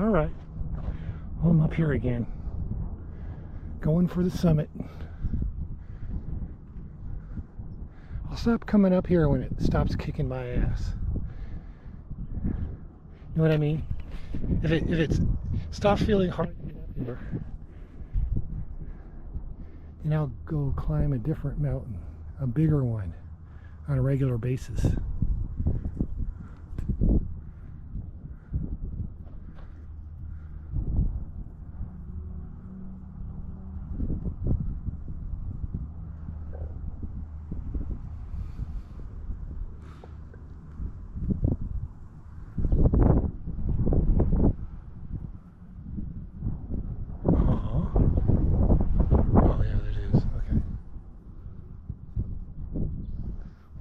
All right. Well, I'm up here again. Going for the summit. I'll stop coming up here when it stops kicking my ass. You know what I mean? If it stops feeling hard to get up here, then I'll go climb a different mountain, a bigger one, on a regular basis.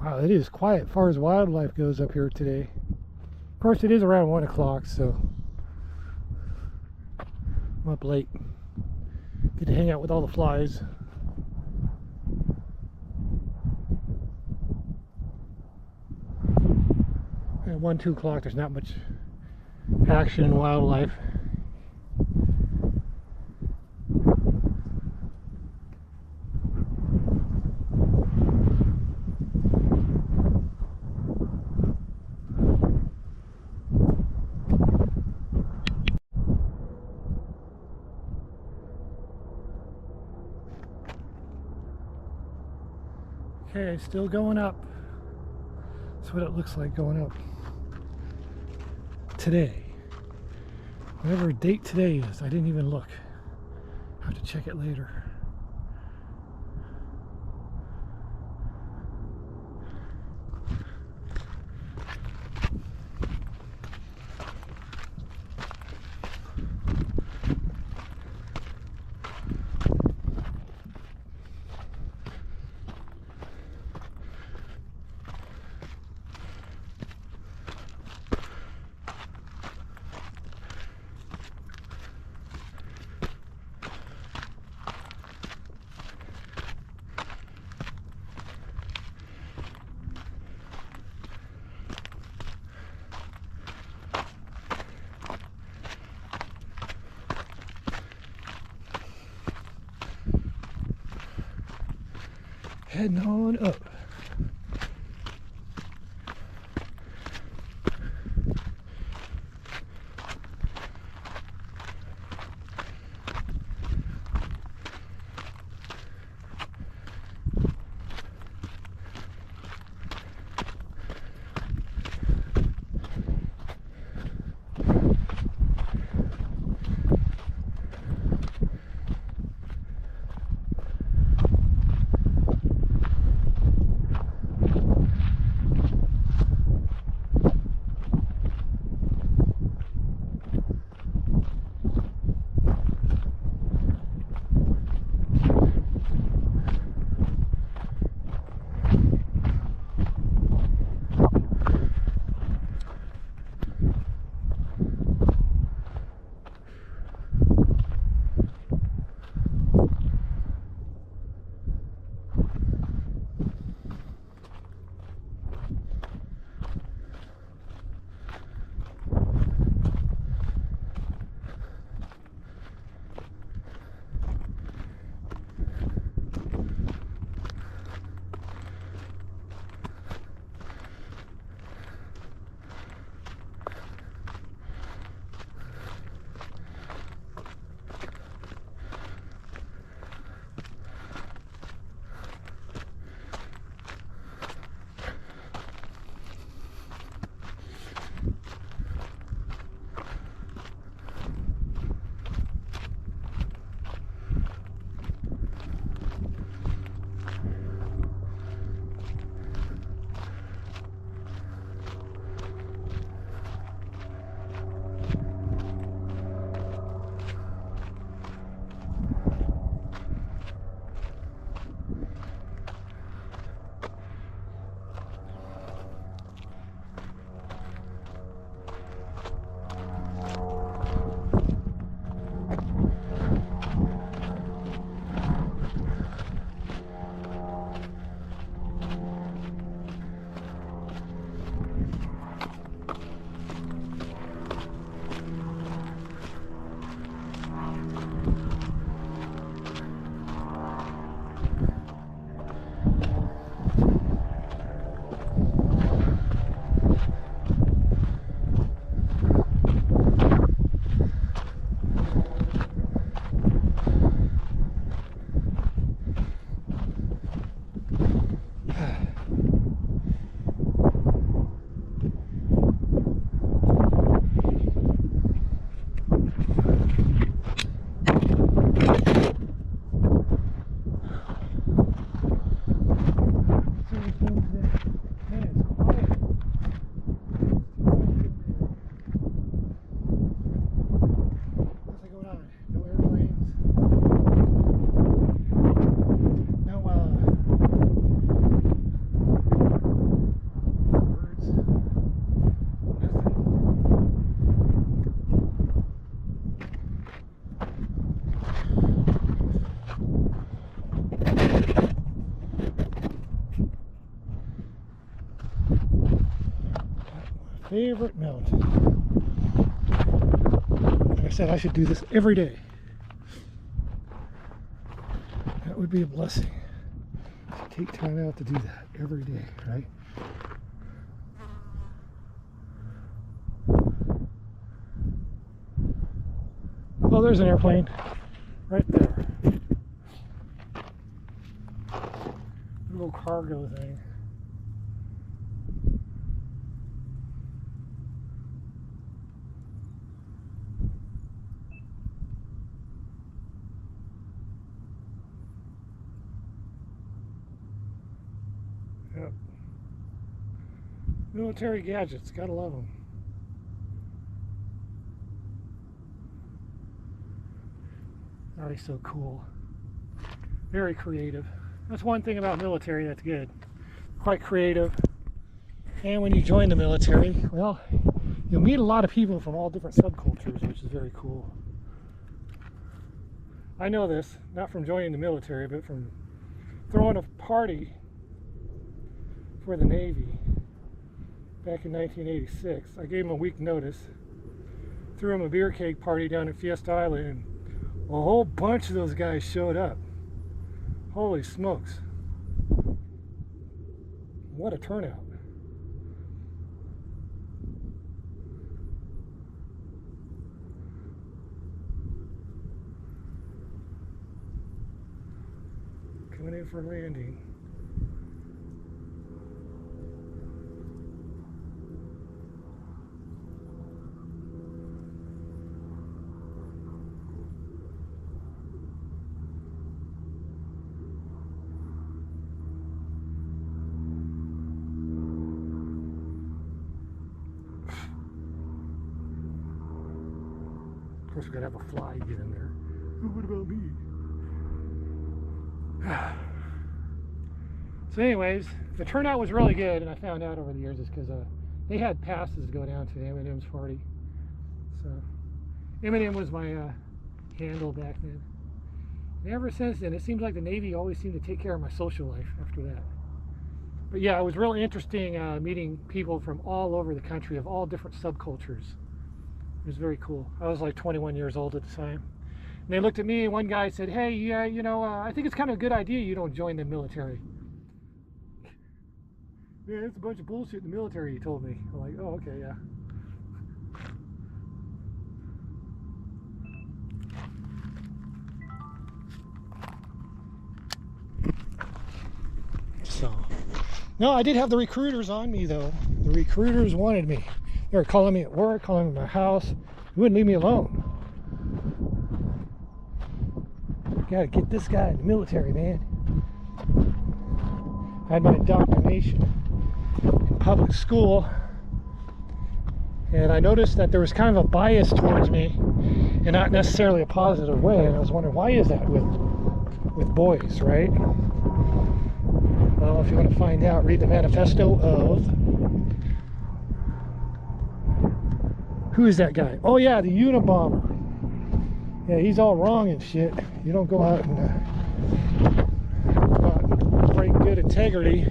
Wow, it is quiet as far as wildlife goes up here today. Of course, it is around 1 o'clock, so I'm up late. Get to hang out with all the flies. At 1, 2 o'clock, there's not much action in wildlife. Okay, still going up. That's what it looks like going up. Today. Whatever date today is, I didn't even look. I'll have to check it later. Heading on up. favorite mountain. Like I said, I should do this every day. That would be a blessing. Take time out to do that every day, right? Oh, there's an airplane right there. Little cargo thing. Yep. Military gadgets, gotta love them. Already so cool. Very creative. That's one thing about military that's good. Quite creative. And when you join the military, well, you'll meet a lot of people from all different subcultures, which is very cool. I know this, not from joining the military, but from throwing a party for the Navy back in 1986. I gave them a week notice, threw them a beer keg party down at Fiesta Island, and a whole bunch of those guys showed up. Holy smokes. What a turnout. Coming in for landing. Of course, we're gonna have a fly get in there. What about me? So anyways, the turnout was really good, and I found out over the years it's because they had passes to go down to Eminem's party. So Eminem was my handle back then. And ever since then, it seems like the Navy always seemed to take care of my social life after that. But yeah, it was really interesting meeting people from all over the country of all different subcultures. It was very cool. I was like 21 years old at the time. And they looked at me, and one guy said, hey, yeah, you know, I think it's kind of a good idea you don't join the military. Man, it's a bunch of bullshit in the military, he told me. I'm like, oh, okay, yeah. So, no, I did have the recruiters on me, though. The recruiters wanted me. They were calling me at work, calling me at my house. They wouldn't leave me alone. Gotta get this guy in the military, man. I had my indoctrination in public school, and I noticed that there was kind of a bias towards me, and not necessarily a positive way. And I was wondering, why is that with boys, right? Well, if you want to find out, read the manifesto of... Who is that guy? Oh yeah, the Unabomber. Yeah, he's all wrong and shit. You don't go out and break good integrity.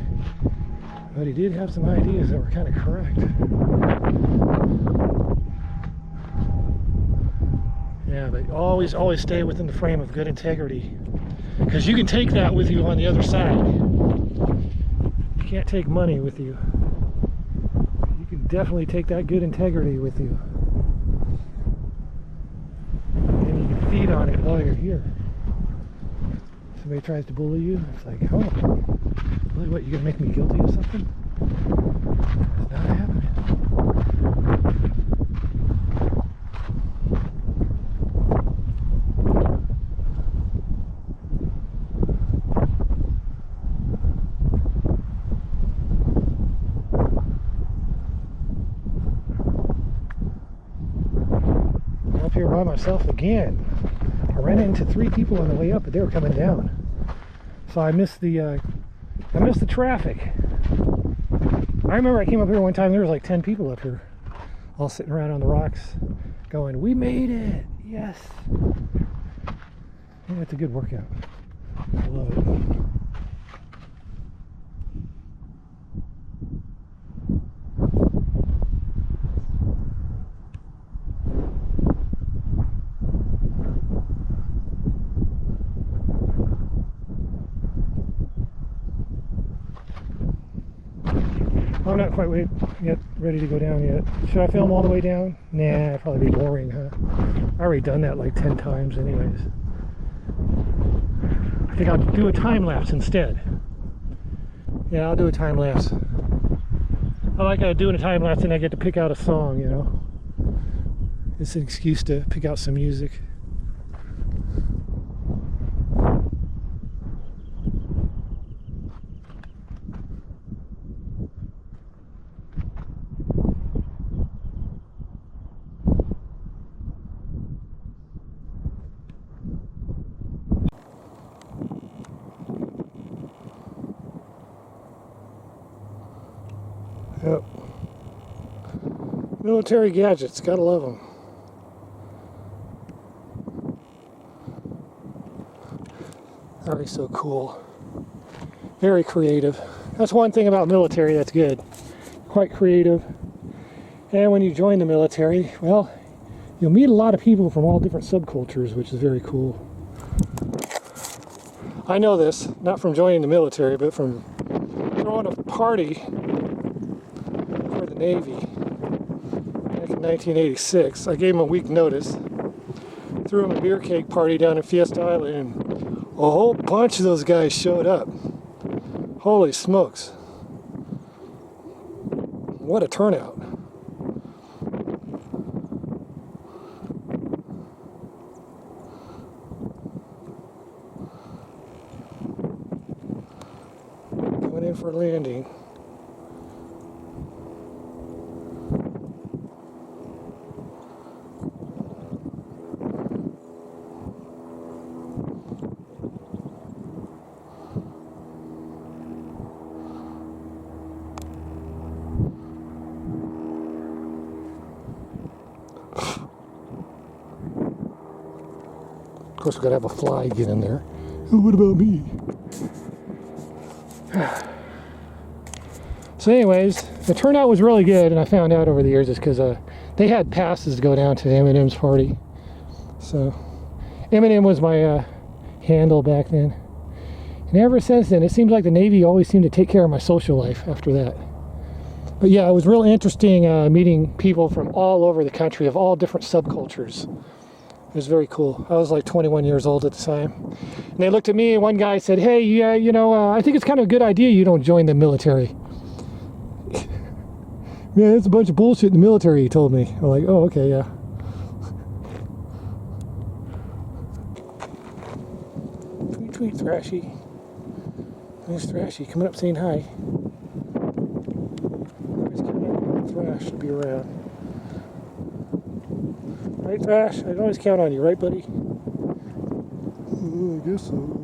But he did have some ideas that were kind of correct. Yeah, but always stay within the frame of good integrity. Because you can take that with you on the other side. You can't take money with you. You can definitely take that good integrity with you. Feed on it while you're here. Somebody tries to bully you, it's like, oh, really, what, you gonna make me guilty of something? It's not happening. I'm up here by myself again. I ran into 3 people on the way up, but they were coming down. So I missed the traffic. I remember I came up here one time, there was like 10 people up here, all sitting around on the rocks, going, we made it, yes. Yeah, it's a good workout. I love it. I'm not quite ready to go down yet. Should I film all the way down? Nah, it'd probably be boring, huh? I've already done that like 10 times anyways. I think I'll do a time lapse instead. Yeah, I'll do a time lapse. I like doing a time lapse and I get to pick out a song, you know. It's an excuse to pick out some music. Yep. Military gadgets, gotta love them. Already so cool. Very creative. That's one thing about military that's good. Quite creative. And when you join the military, well, you'll meet a lot of people from all different subcultures, which is very cool. I know this, not from joining the military, but from throwing a party for the Navy back in 1986. I gave them a week notice. Threw them a beer cake party down in Fiesta Island, and a whole bunch of those guys showed up. Holy smokes. What a turnout. Coming in for landing. Of course, we've got to have a fly get in there. Oh, what about me? So anyways, the turnout was really good, and I found out over the years it's because they had passes to go down to Eminem's party. So Eminem was my handle back then. And ever since then, it seems like the Navy always seemed to take care of my social life after that. But yeah, it was really interesting meeting people from all over the country of all different subcultures. It was very cool. I was like 21 years old at the time. And they looked at me, and one guy said, hey, yeah, you know, I think it's kind of a good idea you don't join the military. Man, it's a bunch of bullshit in the military, he told me. I'm like, oh, okay, yeah. Tweet, tweet, Thrashy. Nice Thrashy, coming up saying hi. Always coming up, Thrash should be around. Right, Thrash? I can always count on you, right, buddy? I guess so.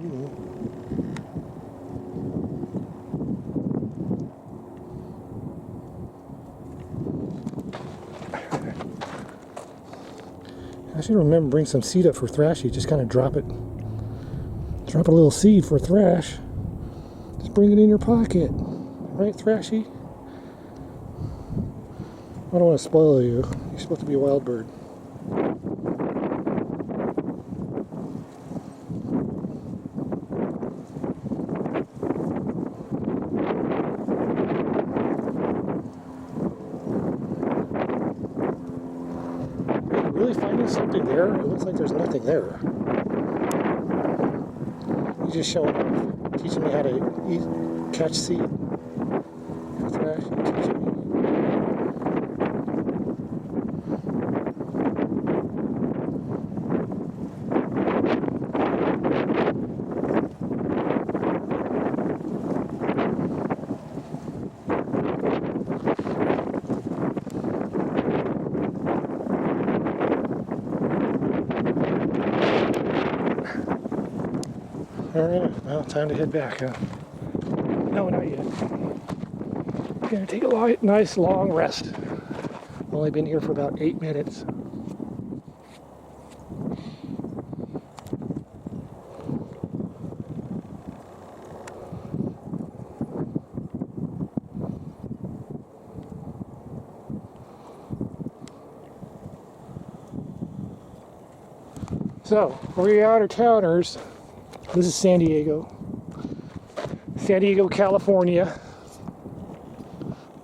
I should remember to bring some seed up for Thrashy. Just kind of drop it. Drop a little seed for Thrash. Just bring it in your pocket. Right, Thrashy? I don't want to spoil you. You're supposed to be a wild bird. Really finding something there? It looks like there's nothing there. He's just showing off, teaching me how to catch seed. Thrash, teaching me. Alright, well, time to head back, huh? No, not yet. Gonna take a nice long rest. Only been here for about 8 minutes. So, for we out-of-towners, this is San Diego, California.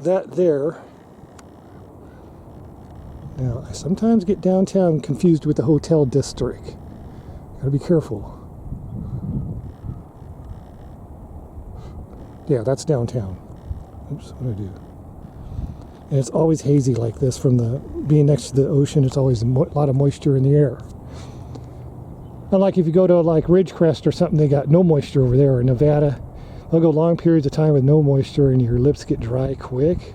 that there. Now, I sometimes get downtown confused with the hotel district. Gotta be careful. Yeah, that's downtown. Oops, what did I do? And it's always hazy like this from the being next to the ocean. It's always a lot of moisture in the air. Unlike if you go to like Ridgecrest or something, they got no moisture over there. In Nevada, they'll go long periods of time with no moisture and your lips get dry quick.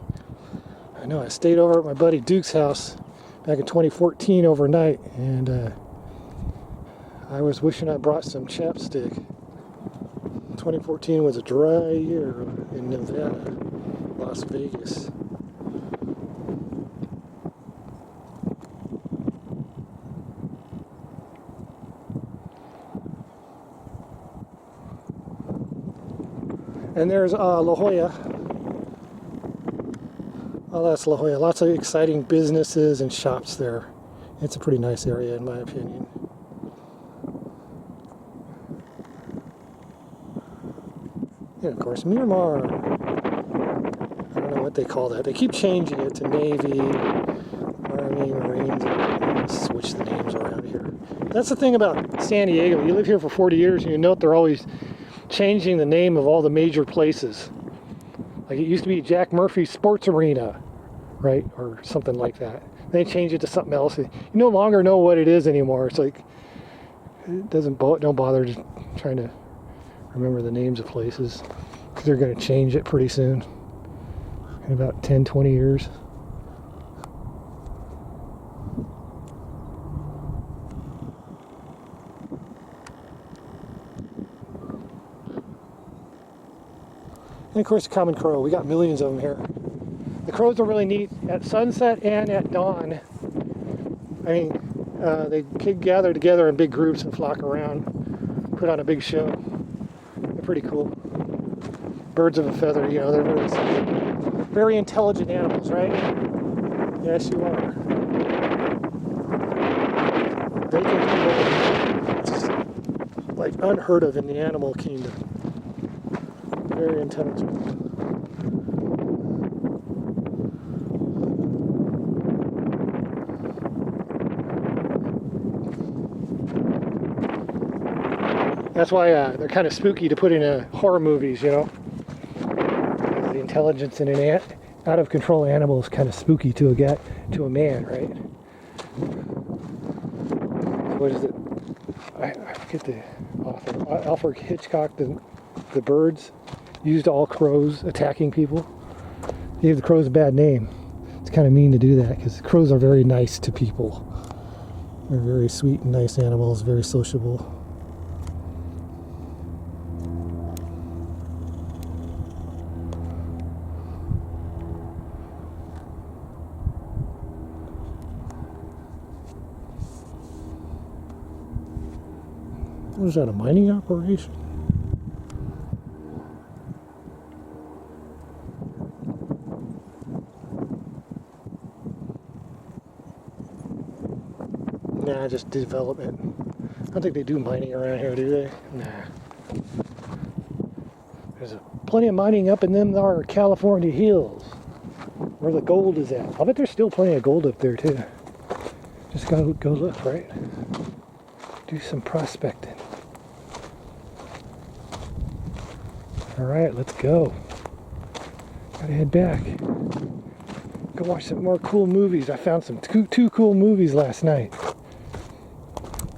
I know, I stayed over at my buddy Duke's house back in 2014 overnight, and I was wishing I brought some chapstick. 2014 was a dry year in Nevada, Las Vegas. And there's La Jolla. Oh, that's La Jolla. Lots of exciting businesses and shops there. It's a pretty nice area, in my opinion. And of course, Miramar. I don't know what they call that. They keep changing it to Navy, Army, Marines. Switch the names around here. That's the thing about San Diego. You live here for 40 years and you note they're always changing the name of all the major places. Like it used to be Jack Murphy Sports Arena, right? Or something like that. They change it to something else. You no longer know what it is anymore. It's like, it don't bother just trying to remember the names of places, because they're going to change it pretty soon. In about 10, 20 years. And of course, the common crow. We got millions of them here. The crows are really neat at sunset and at dawn. I mean, they gather together in big groups and flock around, put on a big show. They're pretty cool. Birds of a feather, you know, they're very intelligent animals, right? Yes, you are. They can do like unheard of in the animal kingdom. Very intelligent. That's why they're kind of spooky to put in horror movies, you know. The intelligence in an out of control animal is kind of spooky to a man, right? What is it? I forget the author. Alfred Hitchcock, the birds used all crows attacking people. He gave the crows a bad name. It's kind of mean to do that because crows are very nice to people. They're very sweet and nice animals, very sociable. Was that a mining operation? Nah, just development. I don't think they do mining around here, do they? Nah. There's plenty of mining up in them there California hills, where the gold is at. I bet there's still plenty of gold up there too. Just go look, right? Do some prospecting. All right, let's go. Gotta head back. Go watch some more cool movies. I found some two cool movies last night.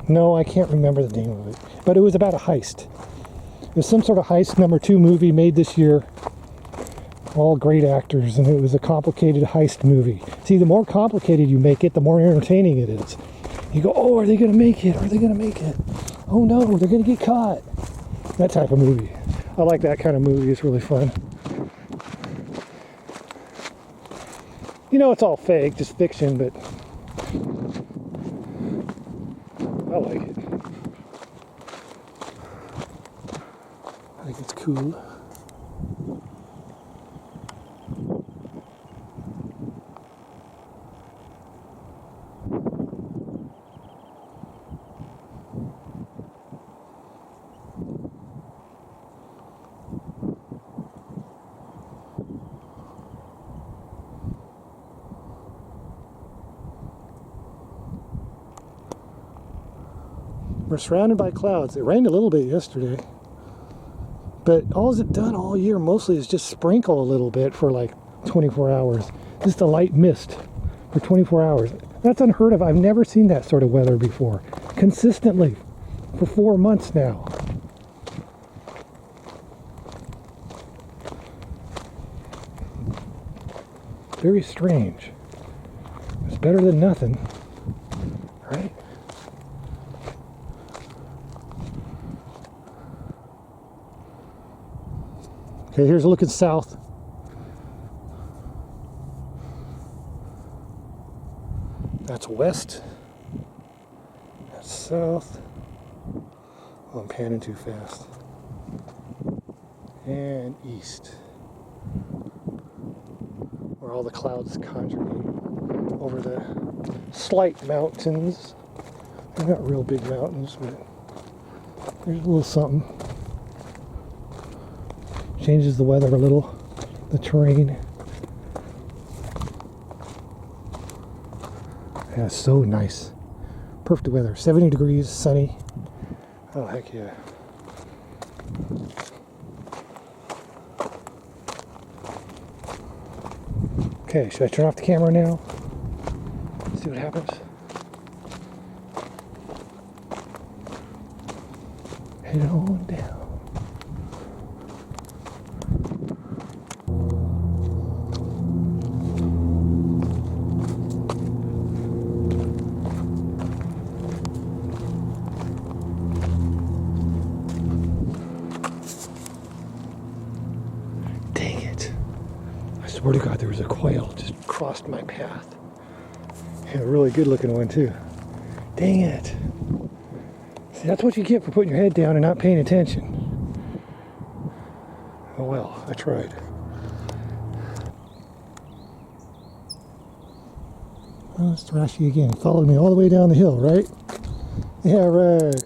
No, I can't remember the name of it, but it was about a heist. It was some sort of heist #2 movie made this year. All great actors, and it was a complicated heist movie. See, the more complicated you make it, the more entertaining it is. You go, oh, are they gonna make it? Are they gonna make it? Oh no, they're gonna get caught. That type of movie. I like that kind of movie. It's really fun. You know, it's all fake, just fiction, but I like it. I think it's cool. We're surrounded by clouds. It rained a little bit yesterday. But all it's done all year mostly is just sprinkle a little bit for like 24 hours. Just a light mist for 24 hours. That's unheard of. I've never seen that sort of weather before. Consistently for 4 months now. Very strange. It's better than nothing, right? Okay, here's looking south. That's west. That's south. Oh, I'm panning too fast. And east. Where all the clouds congregate over the slight mountains. They're not real big mountains, but there's a little something. Changes the weather a little, the terrain. Yeah, it's so nice. Perfect weather. 70 degrees, sunny. Oh, heck yeah. Okay, should I turn off the camera now? See what happens. Head on down. Dang it. I swear to God, there was a quail just crossed my path. And a really good looking one too. Dang it. See, that's what you get for putting your head down and not paying attention. Oh well, I tried. Oh, it's Rashi again. Followed me all the way down the hill, right? Yeah, right.